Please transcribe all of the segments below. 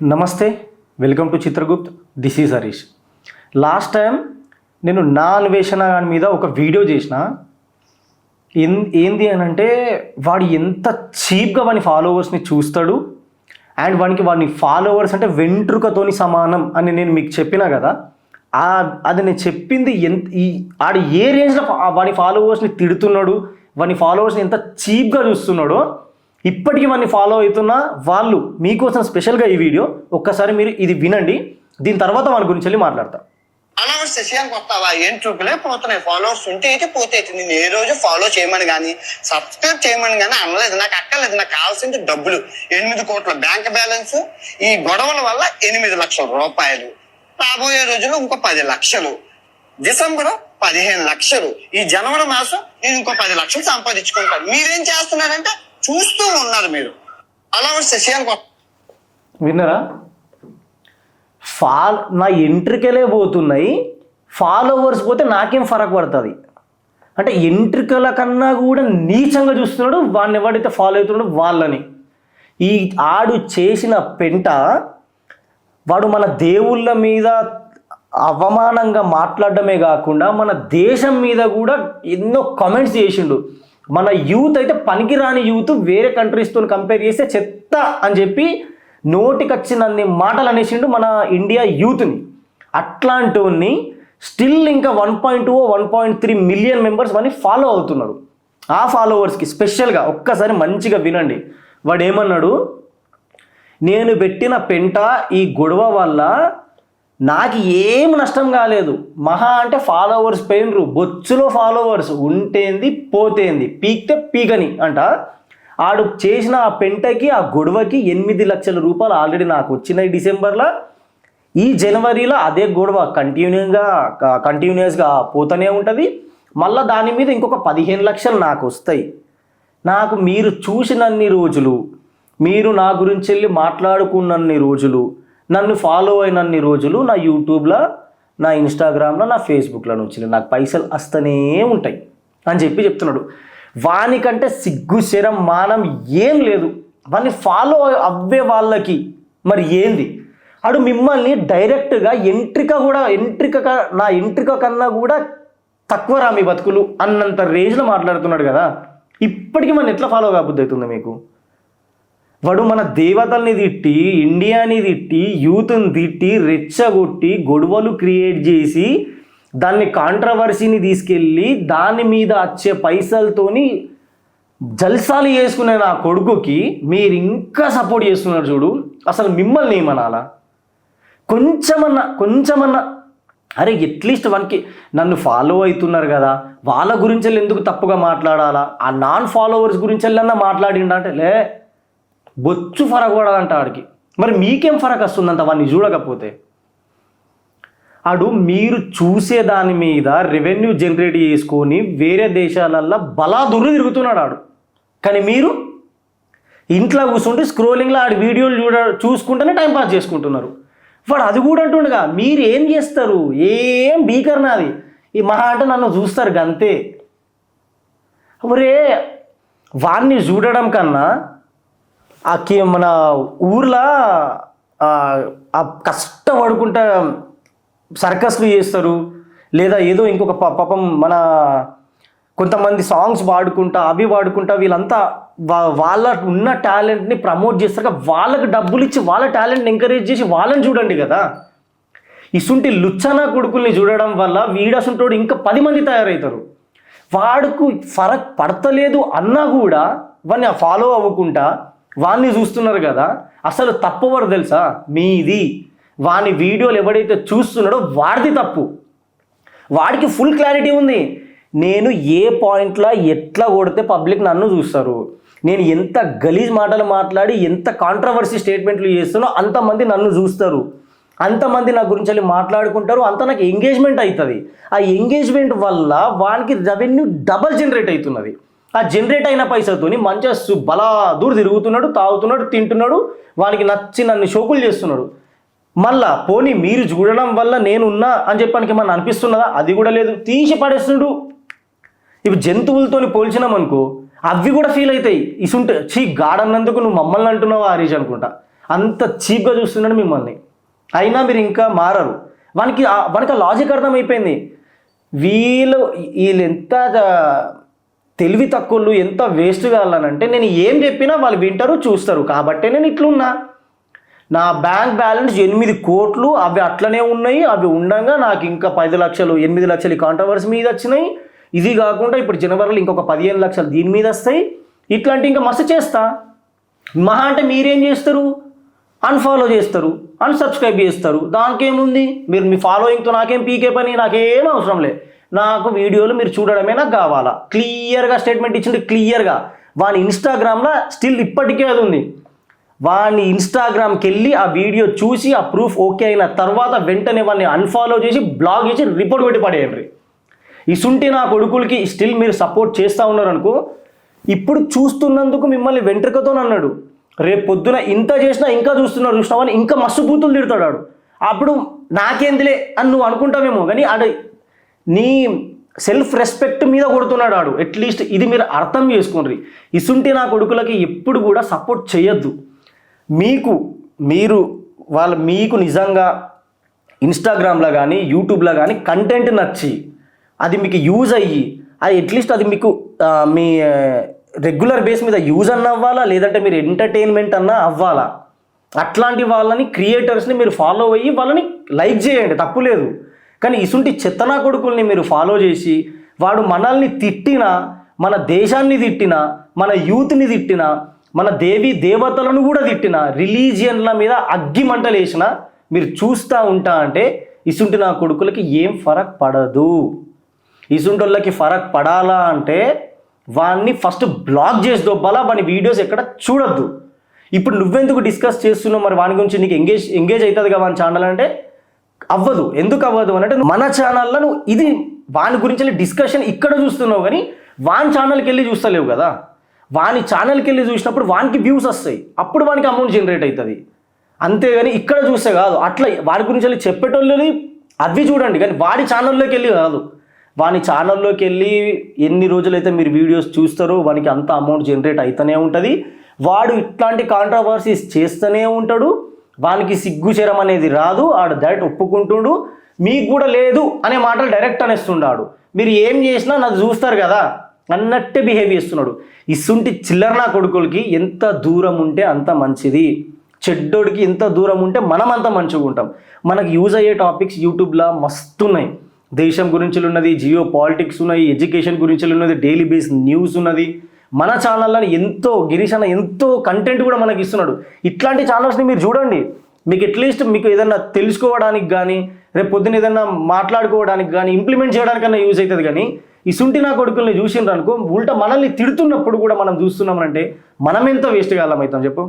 నమస్తే, welcome to Chitragupt. This is Harish. Last time నేను నా అన్వేషణ మీద ఒక వీడియో చేసిన. ఏంది అని అంటే, వాడు ఎంత చీప్గా వాని ఫాలోవర్స్ని చూస్తాడు అండ్ వాని ఫాలోవర్స్ అంటే వెంట్రుకతోని సమానం అని నేను మీకు చెప్పినా కదా. అది నేను చెప్పింది ఆడు ఏ రేంజ్లో వాని ఫాలోవర్స్ని తిడుతున్నాడు, వాని ఫాలోవర్స్ని ఎంత చీప్గా చూస్తున్నాడో ఇప్పటికీ వాడిని ఫాలో అవుతున్న వాళ్ళు మీకోసం స్పెషల్గా ఈ వీడియో ఒక్కసారి మీరు ఇది వినండి. దీని తర్వాత వాని గురించి వెళ్ళి మాట్లాడతాం. ఫాలోవర్స్ విషయానికి వస్తావా? ఏం చూపులే పోతున్నాయి. ఫాలోవర్స్ ఉంటే అయితే పోతే నేను ఏ రోజు ఫాలో చేయమని కానీ సబ్స్క్రైబ్ చేయమని కానీ అనలేదు. నాకు అక్కర్లేదు. నాకు కావాల్సింది డబ్బులు. 8 కోట్ల బ్యాంక్ బ్యాలెన్స్. ఈ గొడవల వల్ల 8 లక్షల రూపాయలు. రాబోయే రోజుల్లో ఇంకో 10 లక్షలు. డిసెంబర్ 15 లక్షలు. ఈ జనవరి మాసం నేను ఇంకో 10 లక్షలు సంపాదించుకుంటాను. మీరేం చేస్తున్నారంటే చూస్తూ ఉన్నారు. మీరు ఫాలోవర్స్ విషయానికి విన్నారా? నా ఎంట్రికలే పోతున్నాయి, ఫాలోవర్స్ పోతే నాకేం ఫరక్ పడుతుంది అంటే ఎంట్రికల కన్నా కూడా నీచంగా చూస్తున్నాడు వాడిని ఎవడైతే ఫాలో అవుతున్నాడో వాళ్ళని. ఈ ఆడు చేసిన పెంట, వాడు మన దేవుళ్ళ మీద అవమానంగా మాట్లాడడమే కాకుండా మన దేశం మీద కూడా ఎన్నో కామెంట్స్ చేసిండు. మన యూత్ అయితే పనికిరాని యూత్ వేరే కంట్రీస్తో కంపేర్ చేస్తే చెత్త అని చెప్పి నోటికి వచ్చినన్ని మాటలు అనేసిండు మన ఇండియా యూత్ని. అట్లాంటివన్నీ స్టిల్ ఇంకా 1.2 1.3 మిలియన్ మెంబర్స్ వాడిని ఫాలో అవుతున్నారు. ఆ ఫాలోవర్స్కి స్పెషల్గా ఒక్కసారి మంచిగా వినండి. వాడు ఏమన్నాడు, నేను పెట్టిన పెంట ఈ గొడవ వల్ల నాకు ఏం నష్టం కాలేదు, మహా అంటే ఫాలోవర్స్ పోయినరు, బొచ్చులో ఫాలోవర్స్ ఉంటేంది పోతేంది, పీక్తే పీకని అంట. ఆడు చేసిన ఆ పెంటకి ఆ గొడవకి 8 లక్షల రూపాయలు ఆల్రెడీ నాకు వచ్చినాయి డిసెంబర్లో. ఈ జనవరిలో అదే గొడవ కంటిన్యూస్గా పోతూనే ఉంటుంది. మళ్ళీ దాని మీద ఇంకొక 15 లక్షలు నాకు వస్తాయి. నాకు మీరు చూసినన్ని రోజులు, మీరు నా గురించి వెళ్ళి మాట్లాడుకున్నన్ని రోజులు, నన్ను ఫాలో అయినన్ని రోజులు నా యూట్యూబ్లో, నా ఇన్స్టాగ్రామ్లో, నా ఫేస్బుక్లో నుంచి నాకు పైసలు వస్తూనే ఉంటాయి అని చెప్తున్నాడు. వానికంటే సిగ్గు శరం మానం ఏం లేదు. వాడిని ఫాలో అవ్వే వాళ్ళకి మరి ఏంది? అడు మిమ్మల్ని డైరెక్ట్గా నా ఎంట్రిక కన్నా కూడా తక్కువ రా మీ బతుకులు అన్నంత రేంజ్లో మాట్లాడుతున్నాడు కదా. ఇప్పటికీ మన ఎట్లా ఫాలో కాబుద్ధి అవుతుంది మీకు? వాడు మన దేవతల్ని తిట్టి, ఇండియాని తిట్టి, యూత్ని తిట్టి, రెచ్చగొట్టి, గొడవలు క్రియేట్ చేసి, దాన్ని కాంట్రవర్సీని తీసుకెళ్ళి దాని మీద వచ్చే పైసలతోని జల్సాలు చేసుకునే నా కొడుకుకి మీరు ఇంకా సపోర్ట్ చేస్తున్నారు చూడు. అసలు మిమ్మల్ని ఏమనాలా? కొంచెమన్నా అరే అట్లీస్ట్ వానికి నన్ను ఫాలో అవుతున్నారు కదా, వాళ్ళ గురించి ఎందుకు తప్పుగా మాట్లాడాలా? ఆ నాన్ ఫాలోవర్స్ గురించి వెళ్ళన్నా మాట్లాడిండ అంటే లే, బొచ్చు ఫరక్ పడదంట ఆడికి. మరి మీకేం ఫరక్ వస్తుందంట వాడిని చూడకపోతే? ఆడు మీరు చూసే దాని మీద రెవెన్యూ జనరేట్ చేసుకొని వేరే దేశాలల్లో బలాదుర్రు తిరుగుతున్నాడు ఆడు. కానీ మీరు ఇంట్లో కూర్చుంటే స్క్రోలింగ్లో ఆడి వీడియోలు చూసుకుంటూనే టైంపాస్ చేసుకుంటున్నారు. వాడు అది కూడా అంటుండగా మీరు ఏం చేస్తారు? ఏం బీకర్ నాది, ఈ మహా అంటే నన్ను చూస్తారు గంతే. ఒరే వాడిని చూడడం కన్నా మన ఊర్లో కష్టపడుకుంటా సర్కస్లు చేస్తారు, లేదా ఏదో ఇంకొక పాపం మన కొంతమంది సాంగ్స్ వాడుకుంటా వీళ్ళంతా వాళ్ళ ఉన్న టాలెంట్ని ప్రమోట్ చేస్తారు. వాళ్ళకి డబ్బులు ఇచ్చి వాళ్ళ టాలెంట్ని ఎంకరేజ్ చేసి వాళ్ళని చూడండి కదా. ఇసుంటి లుచ్చనా కొడుకుల్ని చూడడం వల్ల వీడసుంటోడు ఇంకా 10 మంది తయారవుతారు. వాడుకు ఫరక్ పడతలేదు అన్నా కూడా వాడిని ఫాలో అవ్వకుండా వాడిని చూస్తున్నారు కదా. అసలు తప్పవరు తెలుసా? మీది. వాని వీడియోలు ఎవడైతే చూస్తున్నాడో వాడిది తప్పు. వాడికి ఫుల్ క్లారిటీ ఉంది. నేను ఏ పాయింట్లో ఎట్లా కొడితే పబ్లిక్ నన్ను చూస్తారు, నేను ఎంత గలీజ్ మాటలు మాట్లాడి ఎంత కాంట్రవర్సీ స్టేట్మెంట్లు చేస్తానో అంతమంది నన్ను చూస్తారు, అంతమంది నా గురించి వెళ్ళి మాట్లాడుకుంటారు, అంత నాకు ఎంగేజ్మెంట్ అవుతుంది. ఆ ఎంగేజ్మెంట్ వల్ల వానికి రెవెన్యూ డబల్ జనరేట్ అవుతున్నది. ఆ జనరేట్ అయిన పైసతోని మంచిగా బలాదూరు తిరుగుతున్నాడు, తాగుతున్నాడు, తింటున్నాడు, వానికి నచ్చినన్ని షోకులు చేస్తున్నాడు. మళ్ళా పోనీ మీరు చూడడం వల్ల నేనున్నా అని చెప్పడానికి ఏమన్నా అనిపిస్తున్నదా? అది కూడా లేదు, తీసి పడేస్తున్నాడు. ఇప్పుడు జంతువులతో పోల్చినామనుకో అవి కూడా ఫీల్ అవుతాయి. ఇసుంటే గాడన్నందుకు నువ్వు మమ్మల్ని అంటున్నావా హరీష్ అనుకుంటా. అంత చీప్గా చూస్తున్నాడు మిమ్మల్ని. అయినా మీరు ఇంకా మారరు. వానికి ఆ లాజిక్ అర్థమైపోయింది. వీళ్ళు ఎంత తెలివి తక్కువలు, ఎంత వేస్ట్ కావాలనంటే నేను ఏం చెప్పినా వాళ్ళు వింటారు, చూస్తారు. కాబట్టే నేను ఇట్లున్నా. నా బ్యాంక్ బ్యాలెన్స్ 8 కోట్లు అవి అట్లనే ఉన్నాయి. అవి ఉండగా నాకు ఇంకా 10 లక్షలు 8 లక్షలు కాంట్రవర్సీ మీద వచ్చినాయి. ఇది కాకుండా ఇప్పుడు జనవరిలో ఇంకొక 15 లక్షలు దీని మీద వస్తాయి. ఇట్లాంటి ఇంకా మస్తు చేస్తా. మహా అంటే మీరేం చేస్తారు? అన్ఫాలో చేస్తారు, అన్సబ్స్క్రైబ్ చేస్తారు. దానికేముంది? మీరు మీ ఫాలోయింగ్తో నాకేం పీకే పని, నాకేం అవసరం లేదు. నాకు వీడియోలు మీరు చూడడమే నాకు కావాలా. క్లియర్గా స్టేట్మెంట్ ఇచ్చింది. క్లియర్గా వాని ఇన్స్టాగ్రామ్లో స్టిల్ ఇప్పటికే అది ఉంది. వాడిని ఇన్స్టాగ్రామ్కి వెళ్ళి ఆ వీడియో చూసి ఆ ప్రూఫ్ ఓకే అయిన తర్వాత వెంటనే వాడిని అన్ఫాలో చేసి బ్లాక్ చేసి రిపోర్ట్ పెట్టి పడేయండి. ఇసుంటి నా కొడుకులకి స్టిల్ మీరు సపోర్ట్ చేస్తూ ఉన్నారనుకో, ఇప్పుడు చూస్తున్నందుకు మిమ్మల్ని వెంట్రుకతో అన్నాడు, రేపు పొద్దున ఇంత చేసినా ఇంకా చూస్తున్నావు అని ఇంకా మస్తు బూతులు తిడతాడు. అప్పుడు నాకేందిలే అని నువ్వు అనుకుంటావేమో, కానీ నీ సెల్ఫ్ రెస్పెక్ట్ మీద కొడుతున్నాడు ఆడు. అట్లీస్ట్ ఇది మీరు అర్థం చేసుకోండి. ఇసుంటి నా కొడుకులకి ఎప్పుడు కూడా సపోర్ట్ చేయొద్దు. మీకు నిజంగా ఇన్స్టాగ్రామ్లో కానీ యూట్యూబ్లో కానీ కంటెంట్ నచ్చి అది మీకు యూజ్ అయ్యి అది అట్లీస్ట్ అది మీకు మీ రెగ్యులర్ బేస్ మీద యూజ్ అన్న అవ్వాలా, లేదంటే మీరు ఎంటర్టైన్మెంట్ అన్నా అవ్వాలా. అట్లాంటి వాళ్ళని క్రియేటర్స్ని మీరు ఫాలో అయ్యి వాళ్ళని లైక్ చేయండి, తప్పు లేదు. కానీ ఇసుంటి చెత్తనా కొడుకుల్ని మీరు ఫాలో చేసి వాడు మనల్ని తిట్టినా, మన దేశాన్ని తిట్టినా, మన యూత్ని తిట్టినా, మన దేవతలను కూడా తిట్టినా, రిలీజియన్ల మీద అగ్గి మంటలు వేసినా మీరు చూస్తూ ఉంటా అంటే ఇసుంటి నా కొడుకులకి ఏం ఫరక్ పడదు. ఇసుంటి వాళ్ళకి ఫరక్ పడాలా అంటే వాడిని ఫస్ట్ బ్లాక్ చేసి దొబ్బాలా, వాని వీడియోస్ ఎక్కడ చూడొద్దు. ఇప్పుడు నువ్వెందుకు డిస్కస్ చేస్తున్నావు మరి వాని గురించి? నీకు ఎంగేజ్ అవుతుంది కదా వాని ఛానల్ అంటే అవ్వదు. ఎందుకు అవ్వదు అని అంటే మన ఛానల్లో నువ్వు ఇది వాని గురించి డిస్కషన్ ఇక్కడ చూస్తున్నావు, కానీ వాని ఛానల్కి వెళ్ళి చూస్తలేవు కదా. వాని ఛానల్కి వెళ్ళి చూసినప్పుడు వానికి వ్యూస్ వస్తాయి, అప్పుడు వానికి అమౌంట్ జనరేట్ అవుతుంది. అంతేగాని ఇక్కడ చూస్తే కాదు. అట్లా వాడి గురించి వెళ్ళి చెప్పేటోళ్ళని అవి చూడండి, కానీ వాడి ఛానల్లోకి వెళ్ళి కాదు. వాని ఛానల్లోకి వెళ్ళి ఎన్ని రోజులైతే మీరు వీడియోస్ చూస్తారో వానికి అంత అమౌంట్ జనరేట్ అవుతూనే ఉంటుంది. వాడు ఇట్లాంటి కాంట్రవర్సీస్ చేస్తూనే ఉంటాడు. వానికి సిగ్గుచరం అనేది రాదు. ఆడు డైరెక్ట్ ఒప్పుకుంటుడు. మీకు కూడా లేదు అనే మాటలు డైరెక్ట్ అనేస్తున్నాడు. మీరు ఏం చేసినా నాకు చూస్తారు కదా అన్నట్టే బిహేవ్ చేస్తున్నాడు. ఇసుంటి చిల్లర నా కొడుకులకి ఎంత దూరం ఉంటే అంత మంచిది. చెడ్డోడికి ఎంత దూరం ఉంటే మనం అంత మంచిగా ఉంటాం. మనకు యూజ్ అయ్యే టాపిక్స్ యూట్యూబ్లో మస్తు ఉన్నాయి. దేశం గురించి ఉన్నది, జియో పాలిటిక్స్ ఉన్నాయి, ఎడ్యుకేషన్ గురించి ఉన్నది, డైలీ బేస్ న్యూస్ ఉన్నది. మన ఛానల్లో ఎంతో గిరీష్ అన్న ఎంతో కంటెంట్ కూడా మనకి ఇస్తున్నాడు. ఇట్లాంటి ఛానల్స్ని మీరు చూడండి. మీకు అట్లీస్ట్ మీకు ఏదైనా తెలుసుకోవడానికి కానీ, రేపు పొద్దున్న ఏదైనా మాట్లాడుకోవడానికి కానీ, ఇంప్లిమెంట్ చేయడానికన్నా యూజ్ అవుతుంది. కానీ ఈ సుంటి నా కొడుకుల్ని చూసిండ్రు అనుకో, ఉల్టా మనల్ని తిడుతున్నప్పుడు కూడా మనం చూస్తున్నామంటే మనం ఎంత వేస్ట్ కాలం అవుతాం చెప్పు.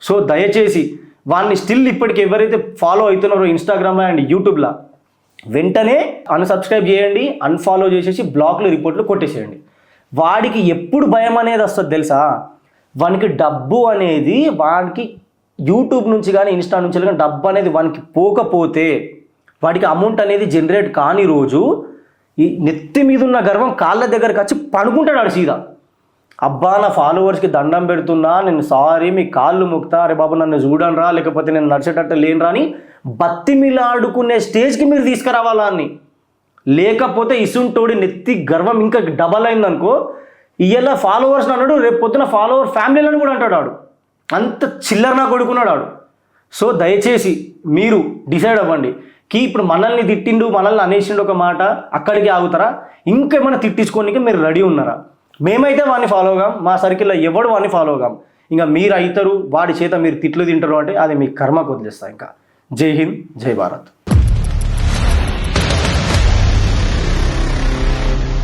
సో దయచేసి వాడిని స్టిల్ ఇప్పటికి ఎవరైతే ఫాలో అవుతున్నారో ఇన్స్టాగ్రామ్లో అండ్ యూట్యూబ్లో వెంటనే అన్సబ్స్క్రైబ్ చేయండి, అన్ఫాలో చేసేసి బ్లాక్లు రిపోర్ట్లు కొట్టేసేయండి. వాడికి ఎప్పుడు భయం అనేది వస్తుంది తెలుసా? వానికి డబ్బు అనేది వాడికి యూట్యూబ్ నుంచి కానీ ఇన్స్టా నుంచి కానీ డబ్బు అనేది వానికి పోకపోతే, వాడికి అమౌంట్ అనేది జనరేట్ కాని రోజు ఈ నెత్తి మీద ఉన్న గర్వం కాళ్ళ దగ్గరకు వచ్చి పడుకుంటాడు ఆడు సీదా. అబ్బా నా ఫాలోవర్స్కి దండం పెడుతున్నా, నేను సారీ మీ కాళ్ళు మొక్తా, అరే బాబు నన్ను చూడనరా, లేకపోతే నేను నడిచేటట్టు లేనురా అని బత్తిమిలాడుకునే స్టేజ్కి మీరు తీసుకురావాలా అని. లేకపోతే ఇసుంటోడి నెత్తి గర్వం ఇంకా డబల్ అయిందనుకో, ఇయ్యాల ఫాలోవర్స్ అన్నాడు, రేపు పొద్దున ఫాలోవర్ ఫ్యామిలీలను కూడా అంటాడు ఆడు. అంత చిల్లర నా కొడుకున్నాడు ఆడు. సో దయచేసి మీరు డిసైడ్ అవ్వండి కి ఇప్పుడు మనల్ని తిట్టిండు, మనల్ని అనేసిండు ఒక మాట, అక్కడికి ఆగుతారా? ఇంకేమైనా తిట్టించుకోనికి మీరు రెడీ ఉన్నారా? మేమైతే వాడిని ఫాలో కాం, మా సర్కిల్లో ఎవడు వాడిని ఫాలో కాం. ఇంకా మీరు అవుతారు, వాడి చేత మీరు తిట్లు తింటారు అంటే అది మీ కర్మకు వదిలేస్తా. ఇంకా జై హింద్, జై భారత్.